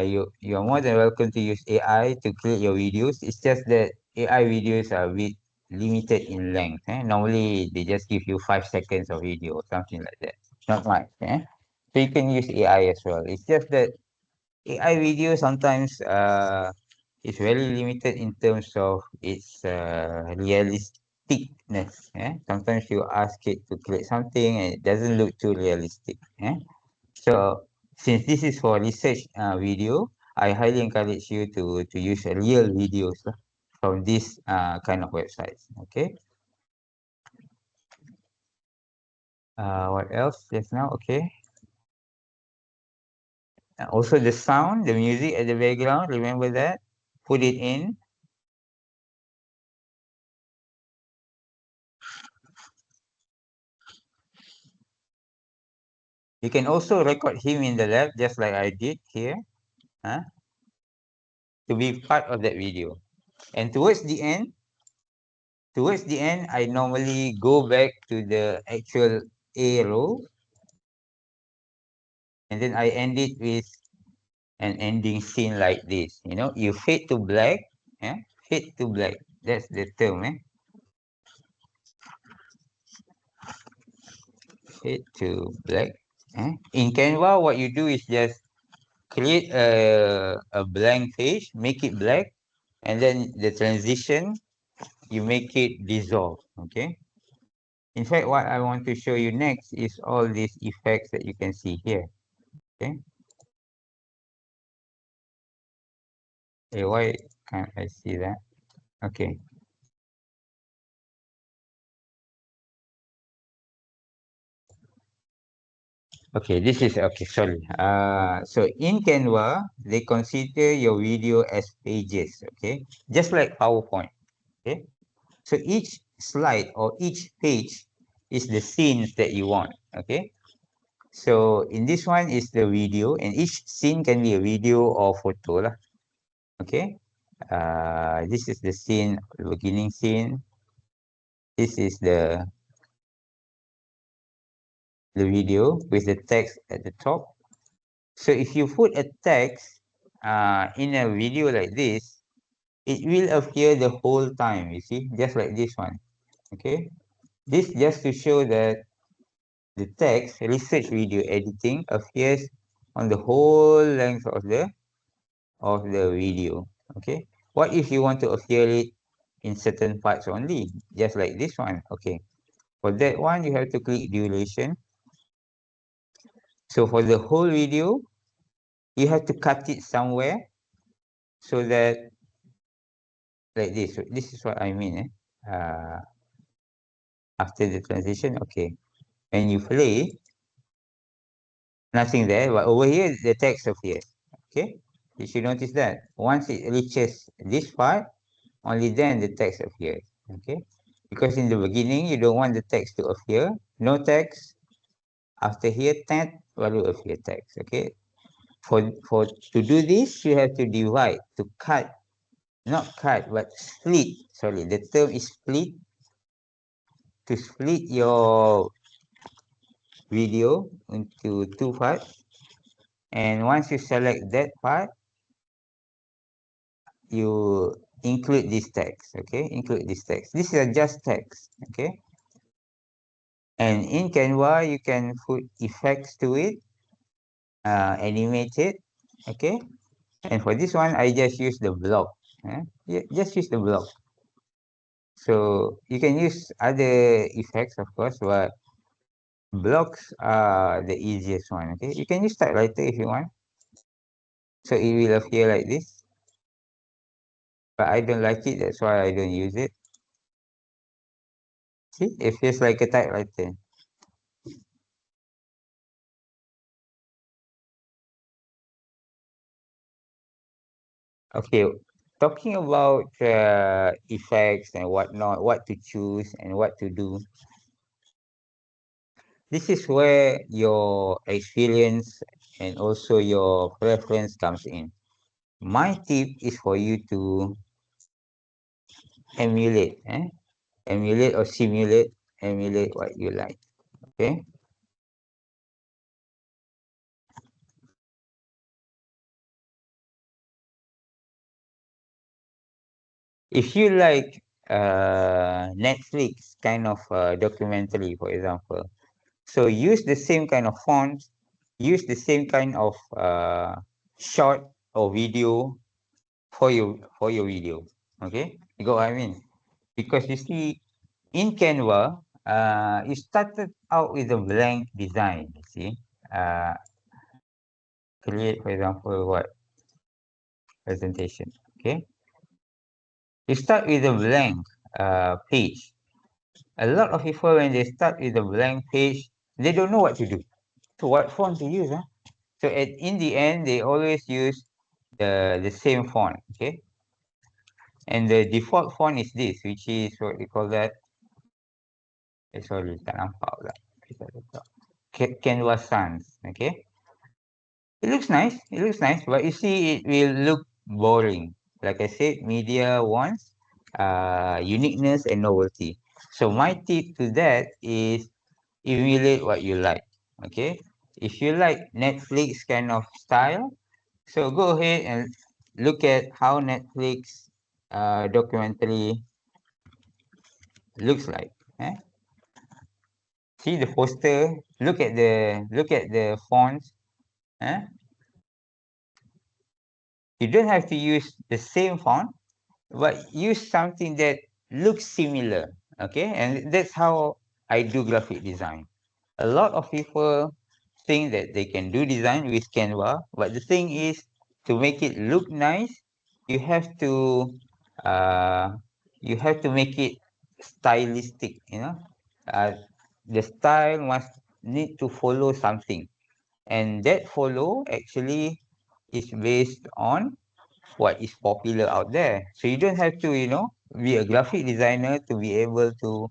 you are more than welcome to use AI to create your videos. It's just that AI videos are a bit limited in length. Normally, they just give you 5 seconds of video or something like that. Not much. So you can use AI as well. It's just that AI video sometimes is very limited in terms of its realisticness. Sometimes you ask it to create something and it doesn't look too realistic. So since this is for research video, I highly encourage you to use real videos from this kind of websites. Okay. What else just now? Okay. Also the sound, the music at the background. Remember that. Put it in. You can also record him in the lab, just like I did here, to be part of that video. And towards the end, I normally go back to the actual A roll, and then I end it with an ending scene like this. You fade to black, fade to black. That's the term, fade to black. In Canva, what you do is just create a blank page, make it black, and then the transition, you make it dissolve. Okay. In fact, what I want to show you next is all these effects that you can see here. Okay. Hey, why can't I see that? Okay. Okay, this is okay, sorry. So in Canva, they consider your video as pages, okay? Just like PowerPoint, okay? So each slide or each page is the scenes that you want, okay? So in this one is the video, and each scene can be a video or photo lah, okay? This is the scene, the beginning scene. This is the video with the text at the top. So if you put a text in a video like this, it will appear the whole time, you see, just like this one. Okay. This just to show that the text research video editing appears on the whole length of the video. Okay. What if you want to appear it in certain parts only, just like this one? Okay. For that one, you have to click duration. So for the whole video, you have to cut it somewhere so that like this. So this is what I mean. After the transition, okay. When you play, nothing there, but over here the text appears. Okay. You should notice that once it reaches this part, only then the text appears. Okay. Because in the beginning you don't want the text to appear. No text. After here, tent, baru appear text. Okay. For to do this, you have to divide, to cut, not cut, but split. Sorry, the term is split. To split video into two parts. And once you select that part, you include this text. Okay, include this text. This is just text. Okay, and in Canva you can put effects to it, animate it. Okay, and for this one I just use the block. Just use the block. So you can use other effects, of course, but blocks are the easiest one. Okay, you can use typewriter if you want. So it will appear like this, but I don't like it. That's why I don't use it. See, it feels like a typewriter. Okay, talking about effects and whatnot, what to choose and what to do. This is where your experience and also your preference comes in. My tip is for you to emulate, emulate or simulate, emulate what you like. Okay. If you like Netflix kind of documentary, for example, so use the same kind of font, use the same kind of shot or video for your video. Okay, you got what I mean? Because you see, in Canva, you started out with a blank design. You see, uh, create, for example, what presentation. Okay, you start with a blank page. A lot of people, when they start with a blank page, they don't know what to do. So what font to use? Huh? So in the end, they always use the same font. Okay, and the default font is this, which is what we call that. Sorry, tak nampak pula. Canva Sans. Okay, it looks nice. It looks nice, but you see, it will look boring. Like I said, media wants uniqueness and novelty. So my tip to that is emulate what you like. Okay, if you like Netflix kind of style, so go ahead and look at how Netflix documentary looks like. Eh? See the poster. Look at the fonts. Eh? You don't have to use the same font, but use something that looks similar. Okay, and that's how I do graphic design. A lot of people think that they can do design with Canva, but the thing is, to make it look nice, you have to uh, make it stylistic. The style must need to follow something, and that follow actually is based on what is popular out there. So you don't have to, be a graphic designer to be able to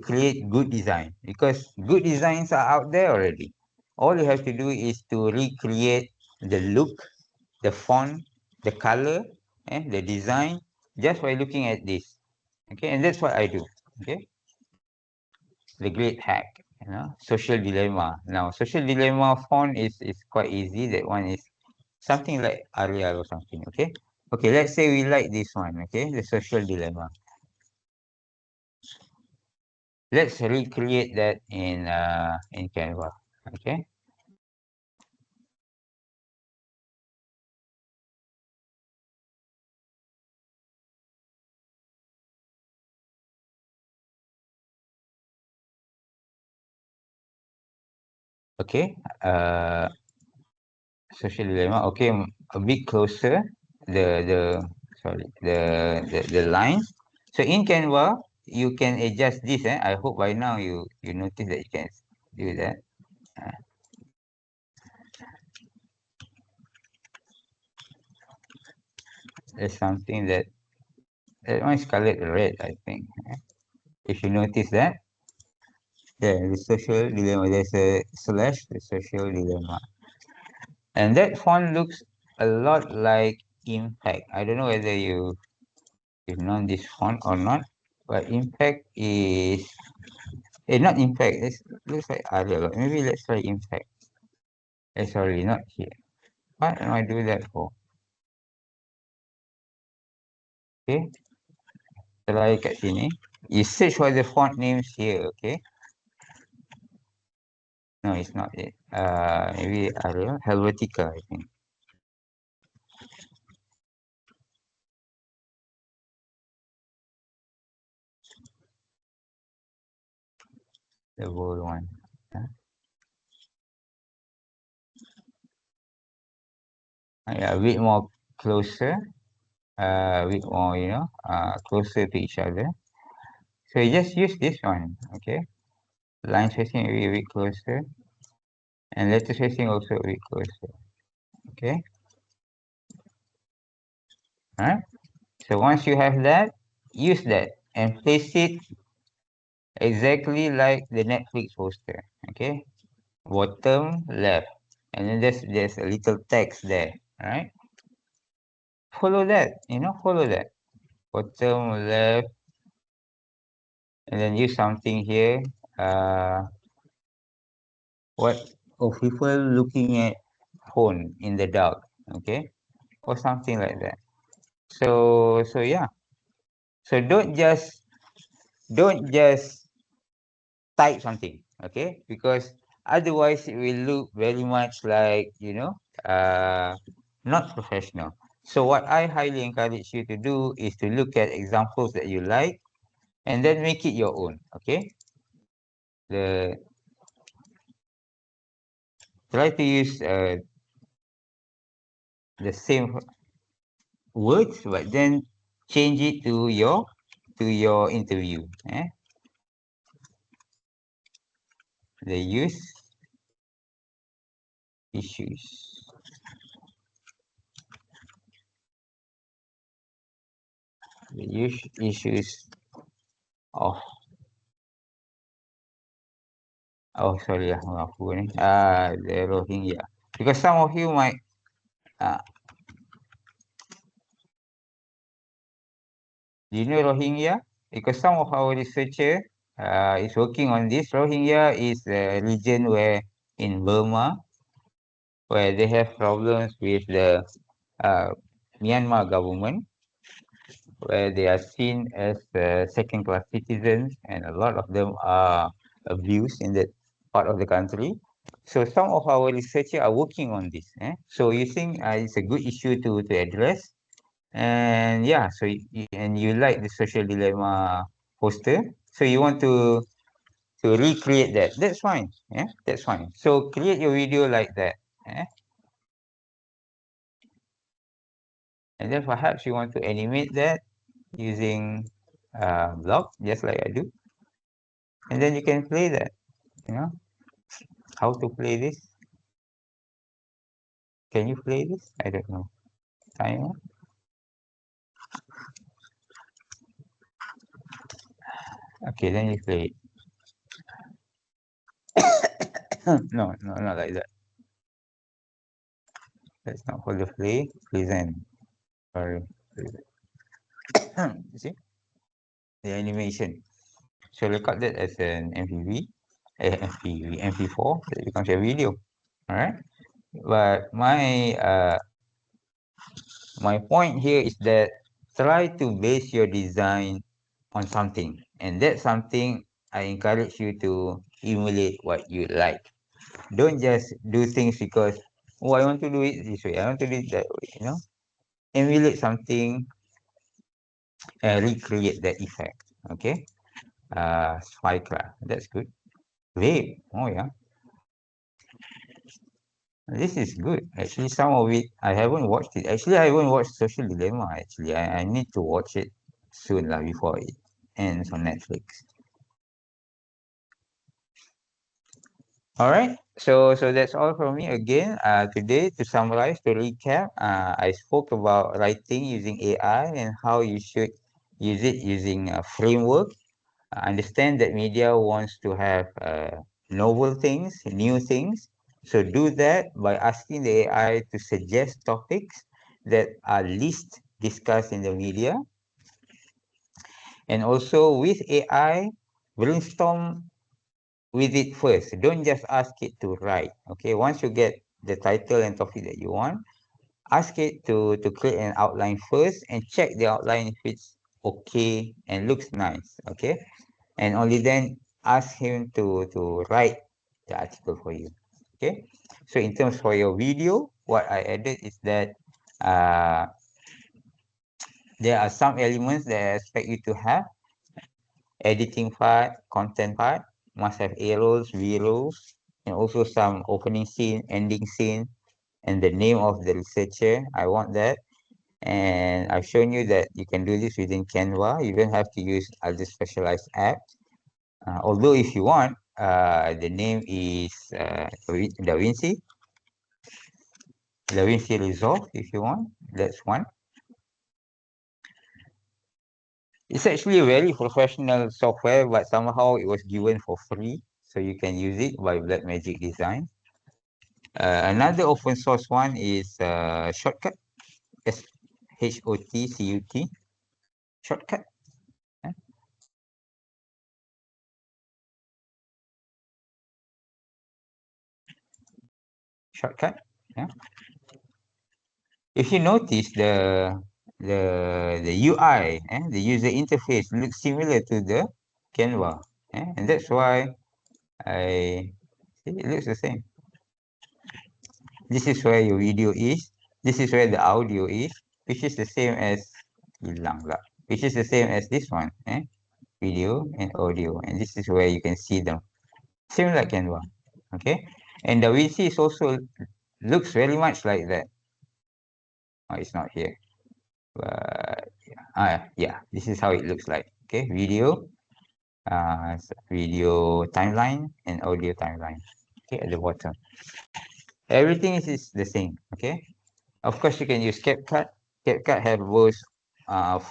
create good design, because good designs are out there already. All you have to do is to recreate the look, the font, the color, and the design just by looking at this. Okay, and that's what I do. Okay, the great hack, social dilemma. Now, social dilemma font is quite easy. That one is something like Arial or something. Okay, okay. Let's say we like this one. Okay, the social dilemma. Let's recreate that in Canva. Okay. Okay. Social dilemma. Okay, a bit closer. The sorry, the lines. So in Canva, you can adjust this. I hope by now you notice that you can do that. Uh, there's something that one is colored red, I think. If you notice that, yeah, the social dilemma. There's a slash, the social dilemma, and that font looks a lot like Impact. I don't know whether you've known this font or not, but Impact is Not impact. It looks like other. Maybe let's try impact. Sorry, not here. What am I do that for? Okay, try kat sini. You search for the font names here. Okay. No, it's not it. Maybe Arial Helvetica, I think. The bold one. Yeah, a bit more closer. A bit more, closer to each other. So you just use this one, okay? Line spacing a bit closer, and letter spacing also a bit closer, okay? Alright. So once you have that, use that and place it exactly like the Netflix poster, okay? Bottom left, and then there's a little text there, right? Follow that, follow that. Bottom left, and then use something here. What of people looking at phone in the dark, okay, or something like that. So yeah. So don't just type something, okay, because otherwise it will look very much like not professional. So what I highly encourage you to do is to look at examples that you like and then make it your own, okay. The Try to use the same words but then change it to your interview. The use issues. The use issues of sorry apa ni the Rohingya, because some of you might do you know Rohingya, because some of our researcher is working on this. Rohingya is a region where in Burma where they have problems with the uh, Myanmar government, where they are seen as second-class citizens, and a lot of them are abused in that part of the country. So some of our researchers are working on this. So you think it's a good issue to address, and yeah. So and you like the social dilemma poster, so you want to recreate that. That's fine. Yeah, that's fine. So create your video like that. And then perhaps you want to animate that using block, just like I do. And then you can play that, how to play this. Can you play this? I don't know. Timer. Okay, then you play it. No, not like that. That's not called the play. Present. Sorry. You see? The animation. So record that as an MPV, MP4, that becomes a video. Alright? But my point here is that try to base your design on something, and that something I encourage you to emulate what you like. Don't just do things because, oh, I want to do it this way, I want to do it that way. Emulate something and recreate that effect. Okay. Spycraft, that's good. Vape, oh yeah, this is good. Actually, some of it I haven't watched it. Actually, I haven't watched Social Dilemma. Actually, I need to watch it soon, before it ends on Netflix. All right. So that's all from me again. Today, to summarize, to recap, I spoke about writing using AI and how you should use it using a framework. Understand that media wants to have novel things, new things. So do that by asking the AI to suggest topics that are least discussed in the media. And also with AI, brainstorm with it first. Don't just ask it to write. Okay, once you get the title and topic that you want, ask it to create an outline first and check the outline if it's okay and looks nice. Okay, and only then ask him to write the article for you. Okay, so in terms for your video, what I added is that uh, there are some elements that I expect you to have. Editing part, content part, must have arrows, v-rolls, and also some opening scene, ending scene, and the name of the researcher. I want that. And I've shown you that you can do this within Canva. You don't have to use other specialized apps. Although if you want, the name is DaVinci, DaVinci Resolve if you want. That's one. It's actually a very professional software, but somehow it was given for free, so you can use it by Blackmagic Design. Another open source one is Shortcut, SHOTCUT, Shortcut. eh, Shortcut. Yeah. If you notice the UI, the user interface looks similar to the Canva, and that's why I see it looks the same. This is where your video is. This is where the audio is, which is the same as hilang lah. Which is the same as this one, video and audio, and this is where you can see them. Same like Canva, okay? And the VC is also looks very much like that. Oh, it's not here, but yeah, this is how it looks like. Okay, video, video timeline and audio timeline. Okay, at the bottom, everything is the same. Okay, of course you can use CapCut. CapCut have both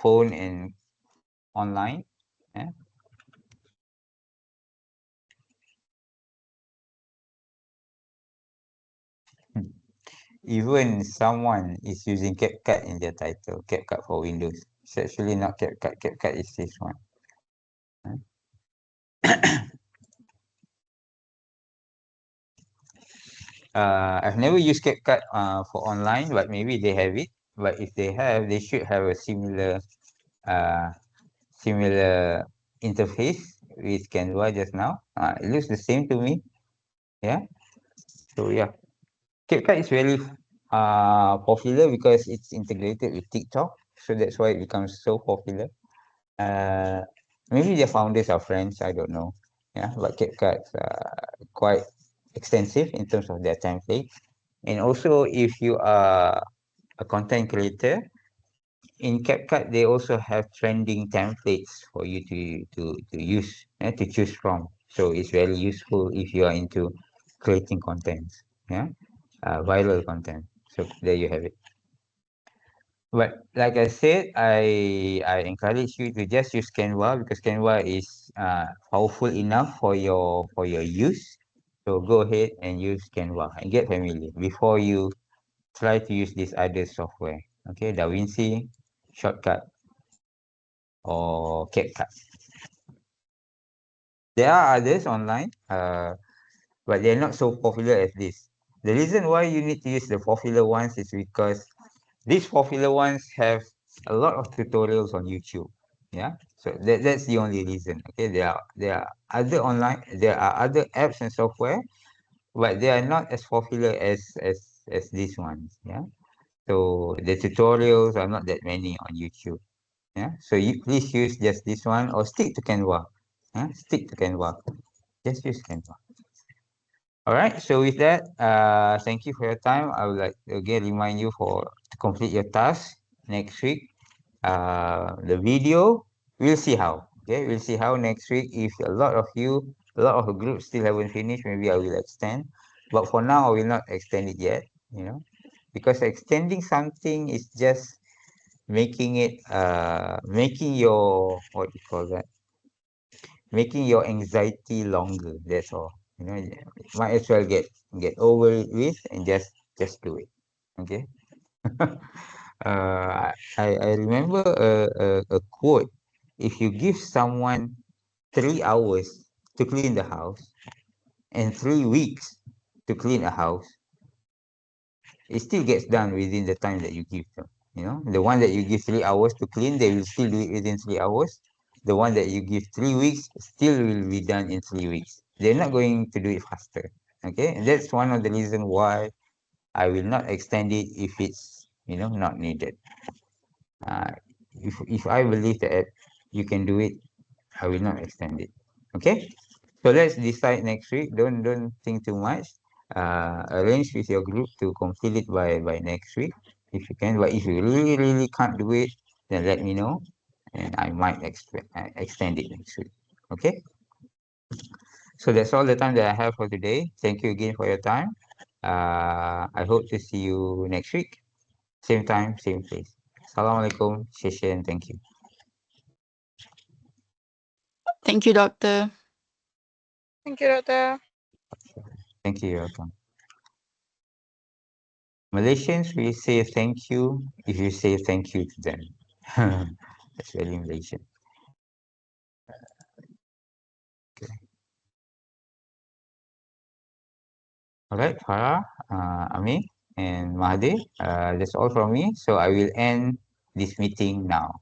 phone and online. Yeah. Even someone is using CapCut in their title, CapCut for Windows. It's actually not CapCut. CapCut is this one. I've never used CapCut for online, but maybe they have it. But if they have, they should have a uh, similar interface with Canva just now. It looks the same to me. Yeah. So yeah, CapCut is very popular because it's integrated with TikTok. So that's why it becomes so popular. Uh, Maybe their founders are friends. I don't know. Yeah, but CapCut's quite extensive in terms of their template. And also, if you are a content creator, in CapCut, they also have trending templates for you to use, to choose from. So it's very useful if you are into creating content, yeah, viral content. So there you have it. But like I said, I encourage you to just use Canva because Canva is powerful enough for your use. So go ahead and use Canva and get familiar before you try to use this other software. Okay, DaVinci, Shortcut, or CapCut. There are others online, but they're not so popular as this. The reason why you need to use the popular ones is because these popular ones have a lot of tutorials on YouTube. Yeah, so that's the only reason. Okay, there are other online, there are other apps and software, but they are not as popular as these ones. Yeah, so the tutorials are not that many on YouTube. Yeah, so you please use just this one or stick to Canva. Stick to Canva. Just use Canva. All right. So with that, thank you for your time. I would like to again remind you to complete your task next week. The video, we'll see how. Okay, we'll see how next week. If a lot of the groups still haven't finished, maybe I will extend. But for now, I will not extend it yet. Because extending something is just making your what do you call that? Making your anxiety longer. That's all. Might as well get over it with and just do it. Okay. I remember a quote. If you give someone 3 hours to clean the house and 3 weeks to clean a house, it still gets done within the time that you give them. You know, the one that you give 3 hours to clean, they will still do it within 3 hours. The one that you give 3 weeks still will be done in 3 weeks. They're not going to do it faster. Okay, and that's one of the reasons why I will not extend it if it's not needed. Uh, if I believe that you can do it, I will not extend it. Okay, so let's decide next week. Don't think too much. Arrange with your group to complete it by next week if you can. But if you really can't do it, then let me know, and I might extend it next week. Okay. So that's all the time that I have for today. Thank you again for your time. I hope to see you next week. Same time, same place. Assalamualaikum. Session. Thank you. Thank you, doctor. Thank you, Doctor. Thank you. You're welcome. Malaysians, we say thank you if you say thank you to them. That's very Malaysian. Okay. All right, Farah, Ami, and Mahdi. That's all from me. So I will end this meeting now.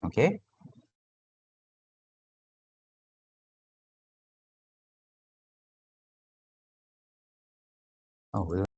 Okay. Oh,